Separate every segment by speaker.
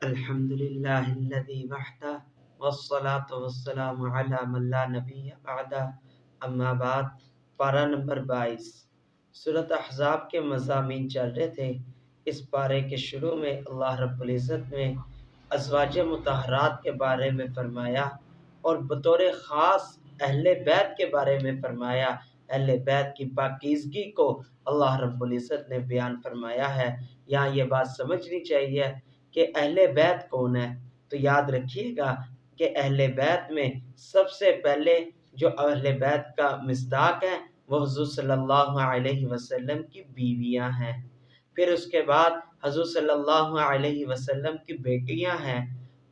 Speaker 1: الحمدللہ الذی وحدہ والصلاة والسلام علی من لا نبی بعدہ، اما بعد۔ پارہ نمبر 22 سورۃ احزاب کے مضامین چل رہے تھے۔ اس پارے کے شروع میں اللہ رب العزت نے ازواج مطہرات کے بارے میں فرمایا اور بطور خاص اہل بیت کے بارے میں فرمایا۔ اہل بیت کی پاکیزگی کو اللہ رب العزت نے بیان فرمایا ہے۔ یہاں یہ بات سمجھنی چاہیے کہ اہل بیت کون ہے، تو یاد رکھیے گا کہ اہل بیت میں سب سے پہلے جو اہل بیت کا مصداق ہے وہ حضور صلی اللہ علیہ وسلم کی بیویاں ہیں، پھر اس کے بعد حضور صلی اللہ علیہ وسلم کی بیٹیاں ہیں،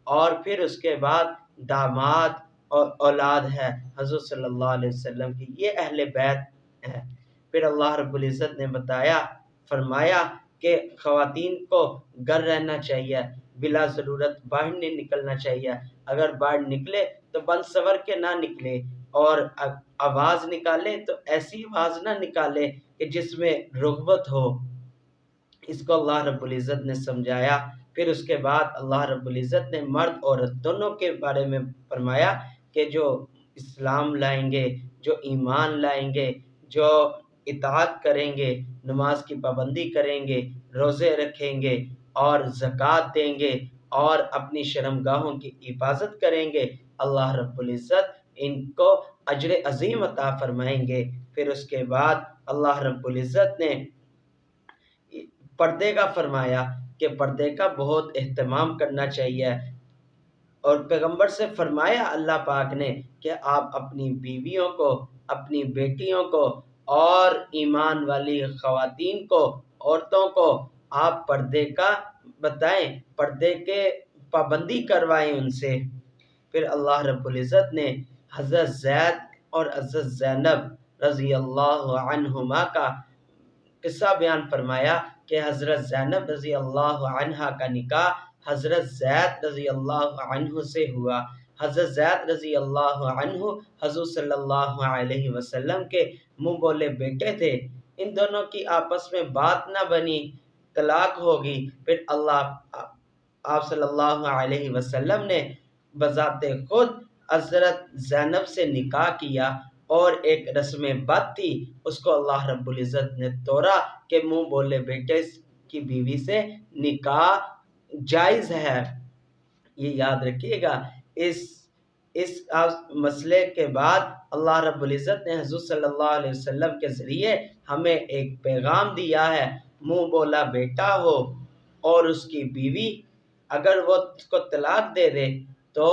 Speaker 1: اور پھر اس کے بعد داماد اور اولاد ہے حضور صلی اللہ علیہ وسلم کی، یہ اہل بیت ہے۔ پھر اللہ رب العزت نے فرمایا کہ خواتین کو گھر رہنا چاہیے، بلا ضرورت باہر نہیں نکلنا چاہیے، اگر باہر نکلے تو بن سور کے نہ نکلے، اور آواز نکالے تو ایسی آواز نہ نکالے کہ جس میں رغبت ہو۔ اس کو اللہ رب العزت نے سمجھایا۔ پھر اس کے بعد اللہ رب العزت نے مرد عورت دونوں کے بارے میں فرمایا کہ جو اسلام لائیں گے، جو ایمان لائیں گے، جو اطاعت کریں گے، نماز کی پابندی کریں گے، روزے رکھیں گے اور زکوٰۃ دیں گے اور اپنی شرمگاہوں کی حفاظت کریں گے، اللہ رب العزت ان کو اجر عظیم عطا فرمائیں گے۔ پھر اس کے بعد اللہ رب العزت نے پردے کا فرمایا کہ پردے کا بہت اہتمام کرنا چاہیے، اور پیغمبر سے فرمایا اللہ پاک نے کہ آپ اپنی بیویوں کو، اپنی بیٹیوں کو اور ایمان والی خواتین کو، عورتوں کو آپ پردے کا بتائیں، پردے کے پابندی کروائیں ان سے۔ پھر اللہ رب العزت نے حضرت زید اور حضرت زینب رضی اللہ عنہما کا قصہ بیان فرمایا کہ حضرت زینب رضی اللہ عنہا کا نکاح حضرت زید رضی اللہ عنہ سے ہوا۔ حضرت زید رضی اللہ عنہ حضور صلی اللہ علیہ وسلم کے منہ بولے بیٹے تھے، ان دونوں کی آپس میں بات نہ بنی، طلاق ہوگی۔ پھر آپ صلی اللہ علیہ وسلم نے بذات خود حضرت زینب سے نکاح کیا، اور ایک رسم بد تھی، اس کو اللہ رب العزت نے توڑا کہ منہ بولے بیٹے کی بیوی سے نکاح جائز ہے۔ یہ یاد رکھیے گا۔ اس مسئلے کے بعد اللہ رب العزت نے حضور صلی اللہ علیہ وسلم کے ذریعے ہمیں ایک پیغام دیا ہے، منہ بولا بیٹا ہو اور اس کی بیوی اگر وہ اس کو طلاق دے دے تو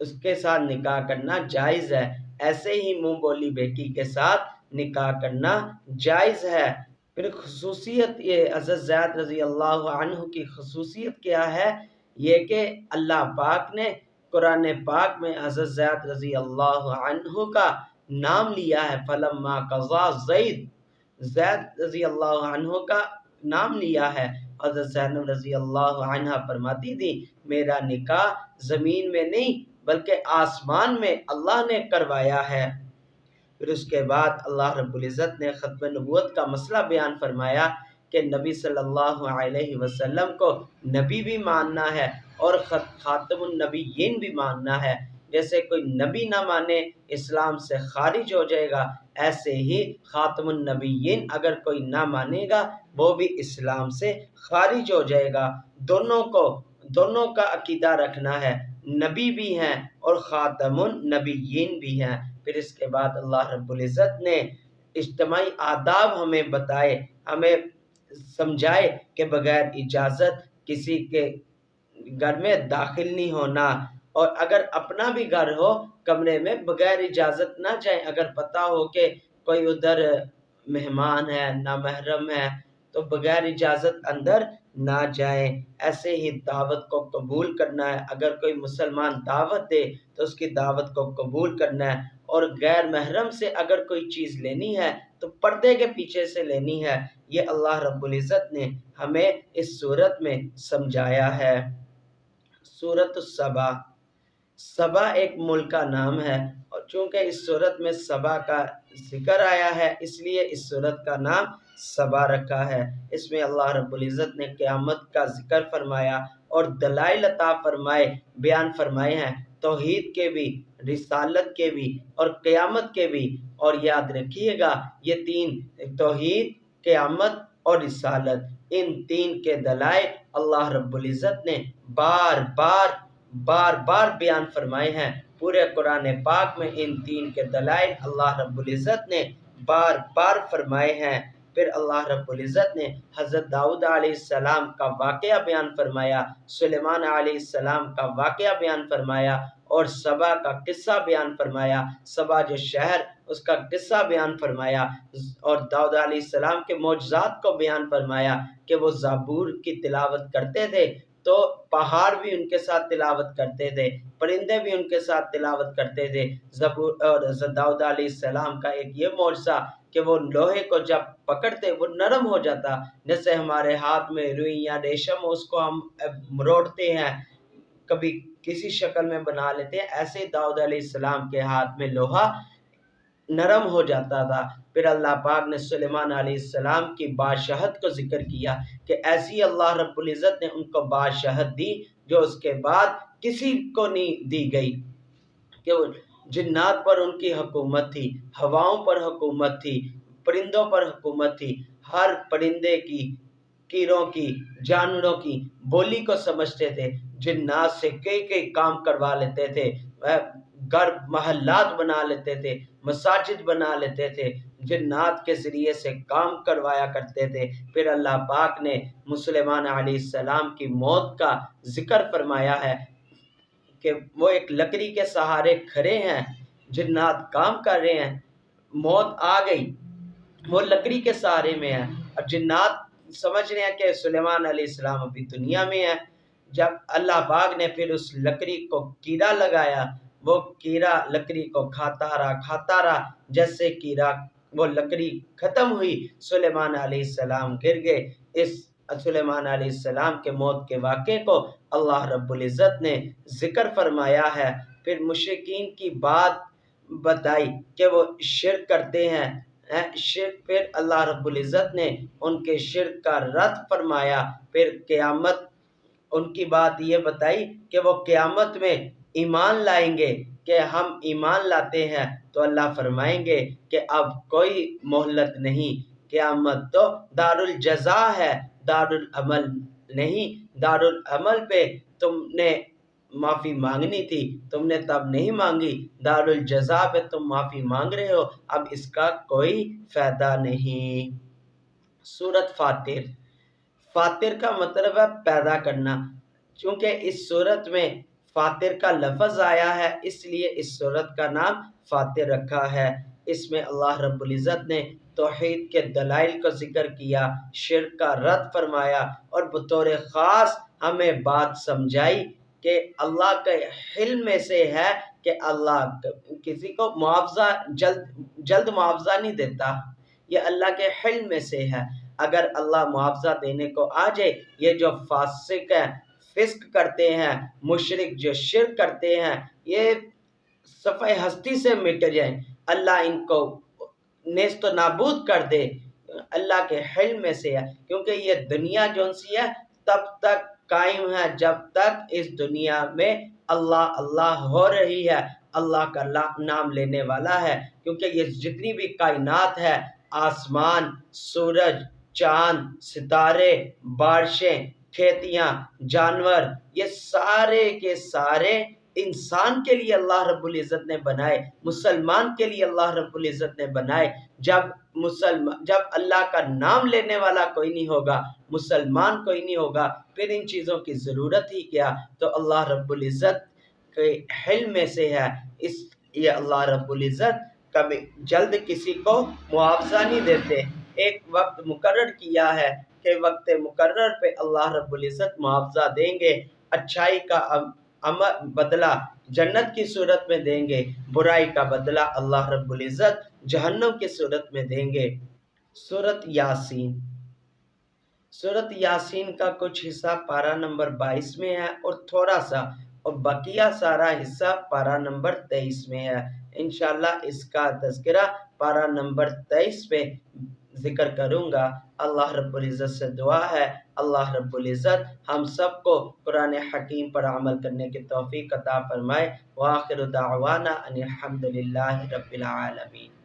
Speaker 1: اس کے ساتھ نکاح کرنا جائز ہے، ایسے ہی منہ بولی بیٹی کے ساتھ نکاح کرنا جائز ہے۔ پھر خصوصیت یہ حضرت زید رضی اللہ عنہ کی خصوصیت کیا ہے، یہ کہ اللہ پاک نے قرآن پاک میں حضرت زید رضی اللہ عنہ کا نام لیا ہے، فلما قضا زید رضی اللہ عنہ کا نام لیا ہے۔ حضرت زینب رضی اللہ عنہ فرماتی تھی میرا نکاح زمین میں نہیں بلکہ آسمان میں اللہ نے کروایا ہے۔ پھر اس کے بعد اللہ رب العزت نے ختم نبوت کا مسئلہ بیان فرمایا کہ نبی صلی اللہ علیہ وسلم کو نبی بھی ماننا ہے اور خاتم النبیین بھی ماننا ہے۔ جیسے کوئی نبی نہ مانے اسلام سے خارج ہو جائے گا، ایسے ہی خاتم النبیین اگر کوئی نہ مانے گا وہ بھی اسلام سے خارج ہو جائے گا۔ دونوں کا عقیدہ رکھنا ہے، نبی بھی ہیں اور خاتم النبیین بھی ہیں۔ پھر اس کے بعد اللہ رب العزت نے اجتماعی آداب ہمیں بتائے، ہمیں سمجھائے کہ بغیر اجازت کسی کے گھر میں داخل نہیں ہونا، اور اگر اپنا بھی گھر ہو کمرے میں بغیر اجازت نہ جائیں، اگر پتہ ہو کہ کوئی ادھر مہمان ہے، نامحرم ہے، تو بغیر اجازت اندر نہ جائیں۔ ایسے ہی دعوت کو قبول کرنا ہے، اگر کوئی مسلمان دعوت دے تو اس کی دعوت کو قبول کرنا ہے، اور غیر محرم سے اگر کوئی چیز لینی ہے تو پردے کے پیچھے سے لینی ہے۔ یہ اللہ رب العزت نے ہمیں اس صورت میں سمجھایا ہے۔ سورۃ السبا، سبا ایک ملک کا نام ہے، اور چونکہ اس صورت میں سبا کا ذکر آیا ہے اس لیے اس صورت کا نام سبا رکھا ہے۔ اس میں اللہ رب العزت نے قیامت کا ذکر فرمایا اور دلائل عطا فرمائے بیان فرمائے ہیں، توحید کے بھی، رسالت کے بھی اور قیامت کے بھی۔ اور یاد رکھیے گا یہ تین، توحید، قیامت اور رسالت، ان تین کے دلائل اللہ رب العزت نے بار بار بیان فرمائے ہیں۔ پورے قرآن پاک میں ان تین کے دلائل اللہ رب العزت نے بار بار فرمائے ہیں۔ پھر اللہ رب العزت نے حضرت داؤد علیہ السلام کا واقعہ بیان فرمایا، سلیمان علیہ السلام کا واقعہ بیان فرمایا اور سبا کا قصہ بیان فرمایا، سبا جو شہر اس کا قصہ بیان فرمایا، اور داؤد علیہ السلام کے معجزات کو بیان فرمایا کہ وہ زبور کی تلاوت کرتے تھے تو پہاڑ بھی ان کے ساتھ تلاوت کرتے تھے، پرندے بھی ان کے ساتھ تلاوت کرتے تھے۔ اور حضرت داؤد علیہ السلام کا ایک یہ معجزہ کہ وہ لوہے کو جب پکڑتے وہ نرم ہو جاتا، جیسے ہمارے ہاتھ میں روئی یا ریشم اس کو ہم مروڑتے ہیں، کبھی کسی شکل میں بنا لیتے ہیں، ایسے داؤد علیہ السلام کے ہاتھ میں لوہا نرم ہو جاتا تھا۔ پھر اللہ پاک نے سلیمان علیہ السلام کی بادشاہت کو ذکر کیا کہ ایسی اللہ رب العزت نے ان کو بادشاہت دی جو اس کے بعد کسی کو نہیں دی گئی، کہ جنات پر ان کی حکومت تھی، ہواؤں پر حکومت تھی، پرندوں پر حکومت تھی، ہر پرندے کی، کیڑوں کی، جانوروں کی بولی کو سمجھتے تھے، جنات سے کئی کام کروا لیتے تھے، گھر محلات بنا لیتے تھے، مساجد بنا لیتے تھے، جنات کے ذریعے سے کام کروایا کرتے تھے۔ پھر اللہ پاک نے سلیمان علیہ السلام کی موت کا ذکر فرمایا ہے کہ وہ ایک لکڑی کے سہارے کھڑے ہیں، جنات کام کر رہے ہیں، موت آ گئی، وہ لکڑی کے سہارے میں ہے اور جنات سمجھ رہے ہیں کہ سلیمان علیہ السلام ابھی دنیا میں ہے۔ جب اللہ پاک نے پھر اس لکڑی کو کیڑا لگایا، وہ کیڑا لکڑی کو کھاتا رہا، جیسے کیڑا وہ لکڑی ختم ہوئی، سلیمان علیہ السلام گر گئے۔ اس سلیمان علیہ السلام کے موت کے واقعے کو اللہ رب العزت نے ذکر فرمایا ہے۔ پھر مشرکین کی بات بتائی کہ وہ شرک کرتے ہیں، شرک، پھر اللہ رب العزت نے ان کے شرک کا رد فرمایا۔ پھر قیامت، ان کی بات یہ بتائی کہ وہ قیامت میں ایمان لائیں گے کہ ہم ایمان لاتے ہیں، تو اللہ فرمائیں گے کہ اب کوئی مہلت نہیں، قیامت تو دار الجزا ہے، دار العمل نہیں۔ دار العمل پہ تم نے معافی مانگنی تھی، تم نے تب نہیں مانگی، دار الجزا پہ تم معافی مانگ رہے ہو، اب اس کا کوئی فائدہ نہیں۔ سورۃ فاطر، فاطر کا مطلب ہے پیدا کرنا، چونکہ اس سورت میں فاطر کا لفظ آیا ہے اس لیے اس سورت کا نام فاطر رکھا ہے۔ اس میں اللہ رب العزت نے توحید کے دلائل کو ذکر کیا، شرک کا رد فرمایا اور بطور خاص ہمیں بات سمجھائی کہ اللہ کے حلم میں سے ہے کہ اللہ کسی کو معاوضہ جلد معاوضہ نہیں دیتا، یہ اللہ کے حلم میں سے ہے۔ اگر اللہ معاوضہ دینے کو آ جائے، یہ جو فاسق ہیں، فسق کرتے ہیں، مشرک جو شرک کرتے ہیں، یہ صفحہ ہستی سے مٹ جائیں، اللہ ان کو نیست و نابود کر دے، اللہ کے حلم میں سے ہے۔ کیونکہ یہ دنیا جون سی ہے تب تک قائم ہے جب تک اس دنیا میں اللہ اللہ ہو رہی ہے، اللہ کا نام لینے والا ہے۔ کیونکہ یہ جتنی بھی کائنات ہے، آسمان، سورج، چاند، ستارے، بارشیں، کھیتیاں، جانور، یہ سارے کے سارے انسان کے لیے اللہ رب العزت نے بنائے، مسلمان کے لیے اللہ رب العزت نے بنائے۔ جب اللہ کا نام لینے والا کوئی نہیں ہوگا، مسلمان کوئی نہیں ہوگا، پھر ان چیزوں کی ضرورت ہی کیا؟ تو اللہ رب العزت کے حلم میں سے ہے، اس لیے اللہ رب العزت کبھی جلد کسی کو معاوضہ نہیں دیتے، ایک وقت مقرر کیا ہے کہ وقت مقرر پہ اللہ رب العزت معاوضہ دیں گے، اچھائی کا بدلہ جنت کی صورت میں دیں گے، برائی کا بدلہ اللہ رب العزت جہنم کی صورت میں دیں گے۔ سورۃ یاسین، سورۃ یاسین کا کچھ حصہ پارہ نمبر 22 میں ہے اور تھوڑا سا، اور بقیہ سارا حصہ پارہ نمبر 23 میں ہے۔ انشاءاللہ اس کا تذکرہ پارہ نمبر 23 پہ ذکر کروں گا۔ اللہ رب العزت سے دعا ہے اللہ رب العزت ہم سب کو قرآن حکیم پر عمل کرنے کی توفیق عطا فرمائے۔ وآخر دعوانا ان الحمد للہ رب العالمین۔